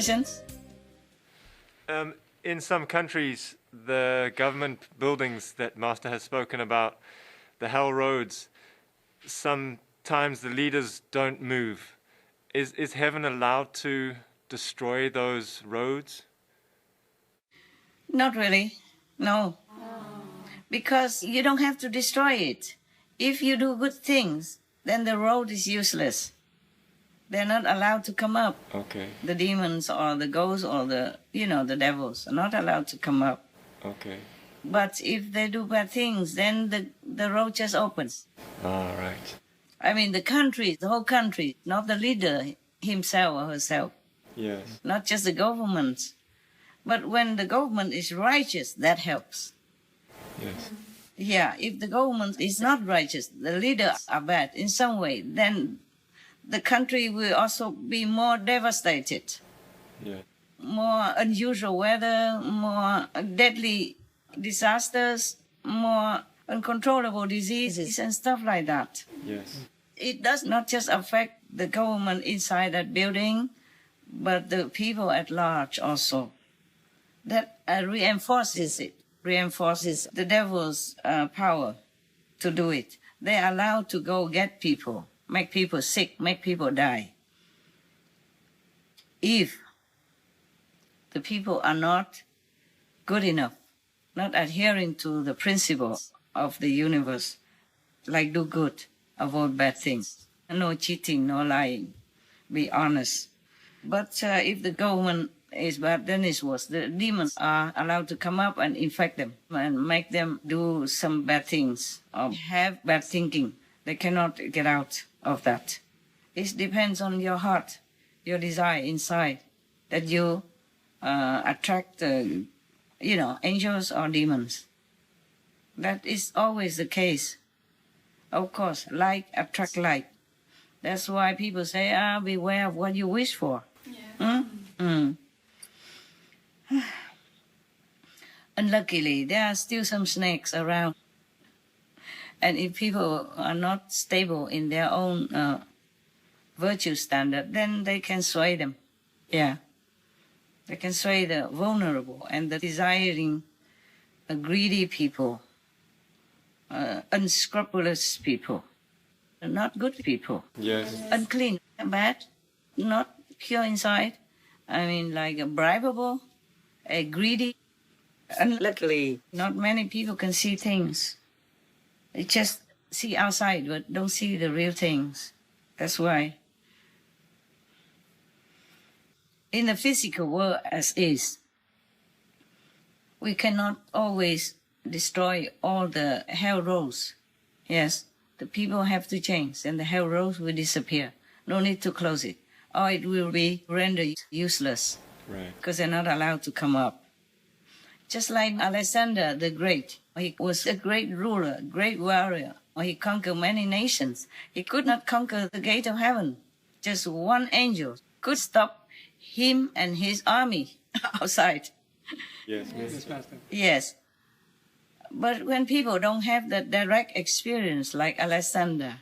questions? In some countries, the government buildings that Master has spoken about, the hell roads, sometimes the leaders don't move. Is heaven allowed to destroy those roads? Not really, no. Because you don't have to destroy it. If you do good things, then the road is useless. They're not allowed to come up. Okay. The demons or the ghosts or the devils are not allowed to come up. Okay. But if they do bad things, then the road just opens. All right. I mean, the whole country, not the leader himself or herself. Yes. Not just the government. But when the government is righteous, that helps. Yes. Yeah, if the government is not righteous, the leaders are bad in some way, then the country will also be more devastated. Yeah. More unusual weather, more deadly disasters, more uncontrollable diseases and stuff like that. Yes. It does not just affect the government inside that building, but the people at large also. That reinforces the devil's power to do it. They are allowed to go get people, make people sick, make people die. If the people are not good enough, not adhering to the principles of the universe, like do good, avoid bad things, no cheating, no lying, be honest. But if the government is bad, then it's worse. The demons are allowed to come up and infect them and make them do some bad things or have bad thinking. They cannot get out of that. It depends on your heart, your desire inside, that you attract, angels or demons. That is always the case. Of course, like attract like. That's why people say, beware of what you wish for. Yeah. Unluckily, there are still some snakes around. And if people are not stable in their own virtue standard, then they can sway them. Yeah. They can sway the vulnerable and the desiring, greedy people, unscrupulous people, not good people. Yes. Unclean, bad, not pure inside. I mean, like a bribable, a greedy. Unluckily, not many people can see things. They just see outside, but don't see the real things. That's why. In the physical world as is, we cannot always destroy all the hell roads. Yes, the people have to change and the hell roads will disappear. No need to close it, or it will be rendered useless. Right. Because they're not allowed to come up. Just like Alexander the Great, he was a great ruler, great warrior. He conquered many nations. He could not conquer the gate of heaven. Just one angel could stop him and his army outside. Yes. Yes. But when people don't have that direct experience like Alexander,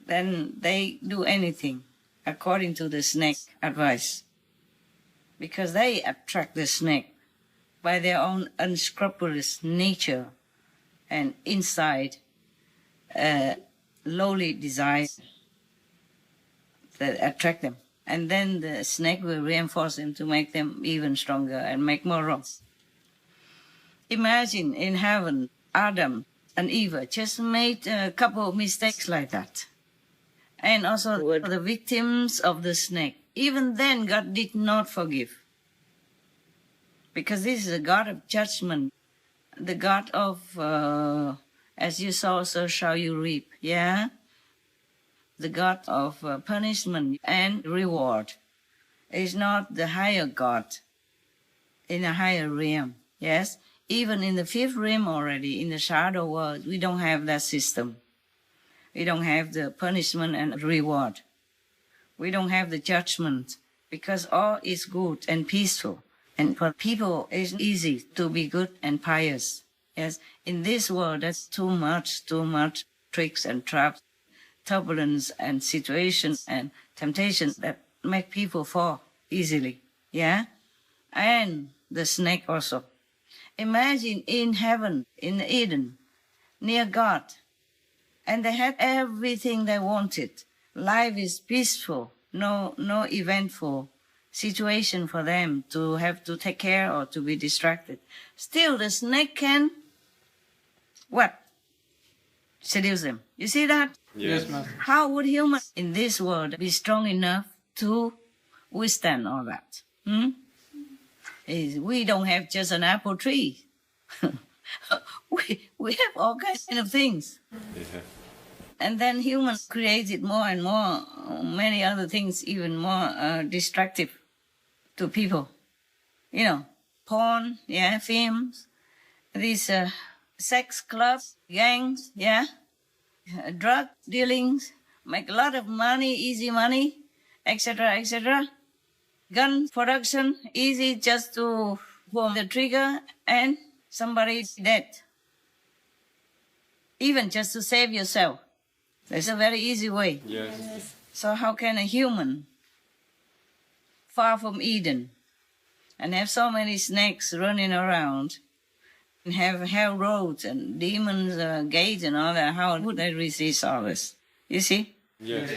then they do anything according to the snake advice. Because they attract the snake by their own unscrupulous nature and inside lowly desire that attract them. And then the snake will reinforce them to make them even stronger and make more wrong. Imagine in heaven, Adam and Eve just made a couple of mistakes like that. And also were the victims of the snake. Even then, God did not forgive. Because this is a God of judgment, the God of, as you sow, so shall you reap, yeah? The God of punishment and reward. Is not the higher God in a higher realm, yes? Even in the fifth realm already, in the shadow world, we don't have that system. We don't have the punishment and reward. We don't have the judgment, because all is good and peaceful. And for people, it's easy to be good and pious. Yes, in this world, there's too much tricks and traps, turbulence and situations and temptations that make people fall easily. yeah, and the snake also. Imagine in heaven, in Eden, near God, and they had everything they wanted. Life is peaceful, no eventful situation for them to have to take care or to be distracted. Still, the snake can, what? Seduce them. You see that? Yes, Master. How would humans in this world be strong enough to withstand all that? We don't have just an apple tree. we have all kinds of things. Yeah. And then humans created more and more, many other things, even more destructive to people. You know, porn, yeah, films, these sex clubs, gangs, yeah, drug dealings, make a lot of money, easy money, etc., etc. Gun production, easy just to pull the trigger and somebody dead. Even just to save yourself. That's a very easy way. Yes. So how can a human, far from Eden, and have so many snakes running around, and have hell roads and demons gates and all that, how would they resist all this? You see? Yes.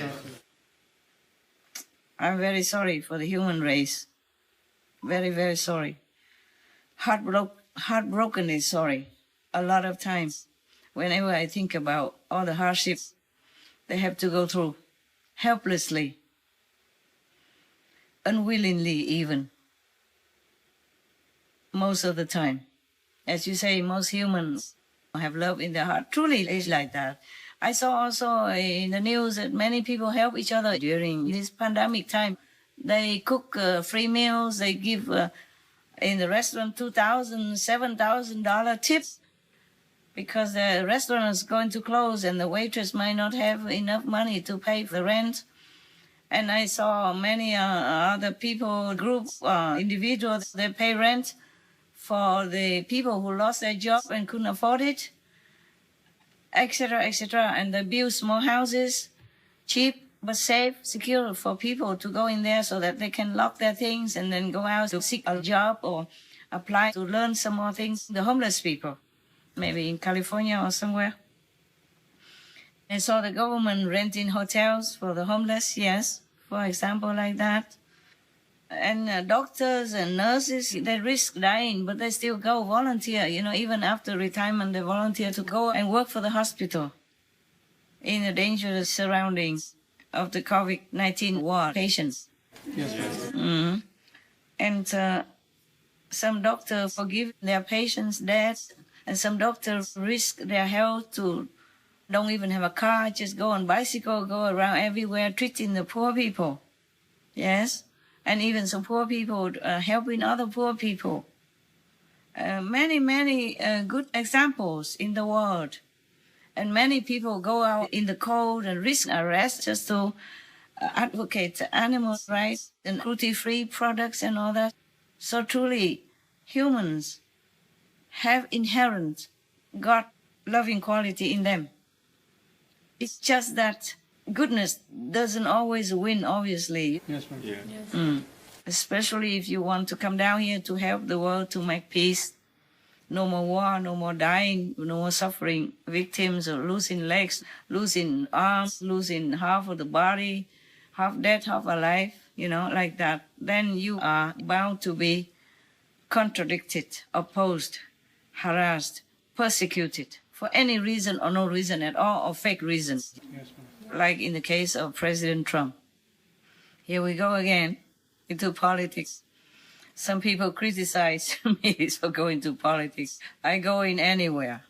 I'm very sorry for the human race. Very, very sorry. Heartbrokenly sorry. A lot of times, whenever I think about all the hardships they have to go through, helplessly, unwillingly even, most of the time. As you say, most humans have love in their heart. Truly, it's like that. I saw also in the news that many people help each other during this pandemic time. They cook free meals. They give in the restaurant $2,000, $7,000 tips because the restaurant is going to close and the waitress might not have enough money to pay for the rent. And I saw many other people, groups, individuals, they pay rent for the people who lost their job and couldn't afford it, etc., etc. And they build small houses, cheap but safe, secure for people to go in there so that they can lock their things and then go out to seek a job or apply to learn some more things. The homeless people, maybe in California or somewhere. And so the government renting hotels for the homeless, yes, for example, like that. And doctors and nurses, they risk dying, but they still go volunteer. You know, even after retirement, they volunteer to go and work for the hospital in the dangerous surroundings of the COVID-19 ward patients. Yes, Master. Mm-hmm. And some doctors forgive their patients' death, and some doctors risk their health to don't even have a car, just go on bicycle, go around everywhere, treating the poor people. Yes? And even some poor people helping other poor people. Many good examples in the world. And many people go out in the cold and risk arrest just to advocate animal rights and cruelty-free products and all that. So truly, humans have inherent God-loving quality in them. It's just that goodness doesn't always win, obviously. Yes, Master. Yeah. Especially if you want to come down here to help the world to make peace. No more war, no more dying, no more suffering. Victims of losing legs, losing arms, losing half of the body, half dead, half alive, you know, like that. Then you are bound to be contradicted, opposed, harassed, persecuted for any reason or no reason at all, or fake reasons. Yes, Master. Like in the case of President Trump. Here we go again into politics. Some people criticize me for going to politics. I go in anywhere,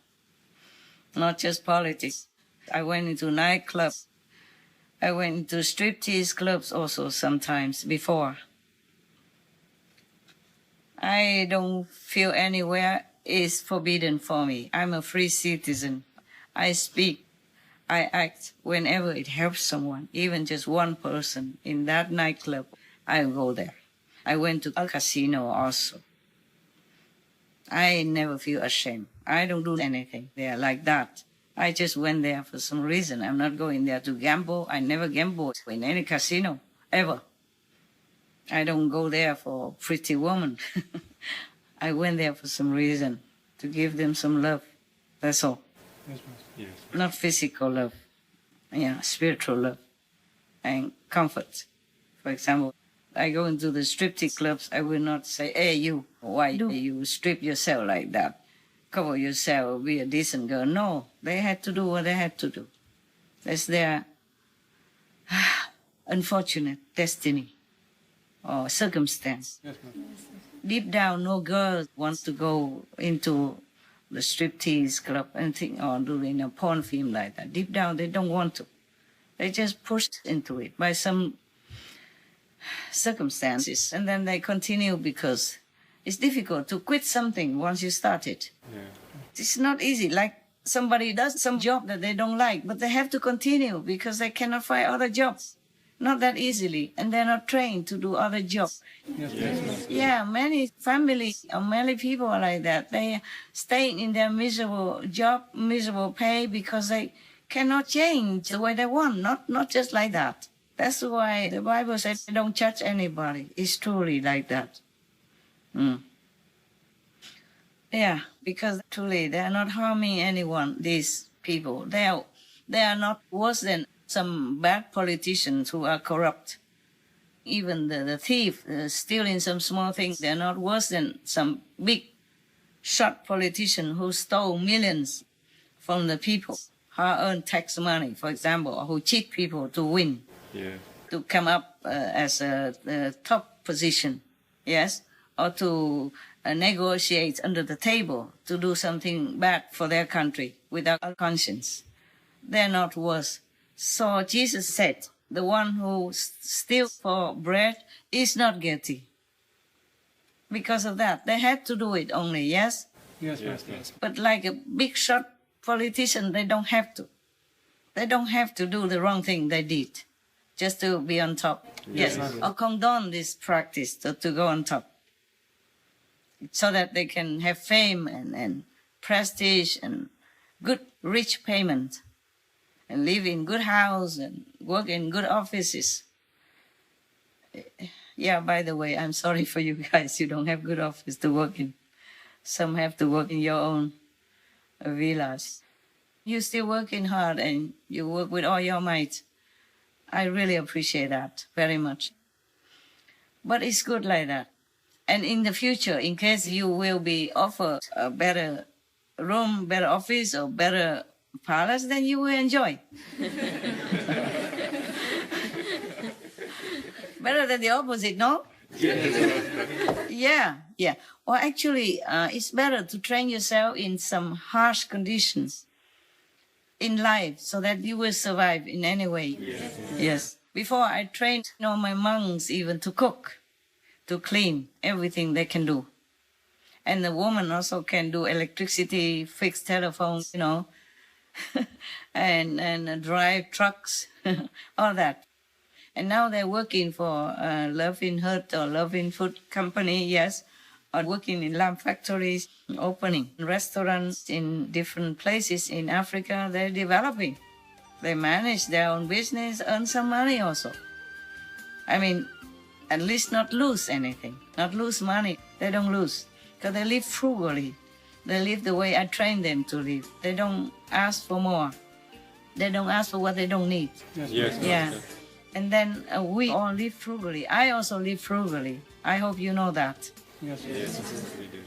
not just politics. I went into nightclubs. I went into striptease clubs also sometimes before. I don't feel anywhere is forbidden for me. I'm a free citizen. I speak, I act whenever it helps someone, even just one person in that nightclub, I go there. I went to a casino also. I never feel ashamed. I don't do anything there like that. I just went there for some reason. I'm not going there to gamble. I never gamble in any casino, ever. I don't go there for pretty woman. I went there for some reason, to give them some love. That's all. Yes, Master. Yes. Not physical love. Yeah, spiritual love and comfort. For example, I go into the striptease clubs, I will not say, hey, you, why do you strip yourself like that? Cover yourself, be a decent girl. No, they had to do what they had to do. That's their unfortunate destiny or circumstance. Yes, Master. Deep down, no girl wants to go into the striptease club and think, or doing a porn film like that. Deep down, they don't want to. They just pushed into it by some circumstances, and then they continue because it's difficult to quit something once you start it. Yeah. It's not easy. Like somebody does some job that they don't like, but they have to continue because they cannot find other jobs. Not that easily, and they're not trained to do other jobs. Yes, Master. Yeah, many families or many people are like that. They stay in their miserable job, miserable pay because they cannot change the way they want. Not just like that. That's why the Bible says don't judge anybody. It's truly like that. Yeah, because truly they are not harming anyone, these people. They are not worse than some bad politicians who are corrupt. Even the thief stealing some small things, they're not worse than some big shot politician who stole millions from the people, hard-earned tax money, for example, or who cheat people to win. Yeah. To come up as a top position, yes, or to negotiate under the table to do something bad for their country without a conscience. They're not worse. So Jesus said, the one who steals for bread is not guilty. Because of that, they had to do it only, yes? Yes, Yes, Master. Master. But like a big shot politician, they don't have to. They don't have to do the wrong thing they did just to be on top. Yes, or condone this practice to go on top. So that they can have fame and prestige and good, rich payment and live in good house and work in good offices. Yeah, by the way, I'm sorry for you guys. You don't have good office to work in. Some have to work in your own villas. You're still working hard and you work with all your might. I really appreciate that very much. But it's good like that. And in the future, in case you will be offered a better room, better office, or better palace, then you will enjoy. Better than the opposite, no? Yeah. Or actually, it's better to train yourself in some harsh conditions in life so that you will survive in any way. Yes. Before I trained my monks even to cook, to clean, everything they can do. And the woman also can do electricity, fix telephone, and drive trucks, all that. And now they're working for Loving Hut or Loving Food Company, yes, or working in lamp factories, opening restaurants in different places in Africa. They're developing. They manage their own business, earn some money also. I mean, at least not lose anything, not lose money. They don't lose because they live frugally. They live the way I train them to live. They don't ask for more. They don't ask for what they don't need. Yes, Yeah. Master. And then we all live frugally. I also live frugally. I hope you know that. Yes, Yes, we do.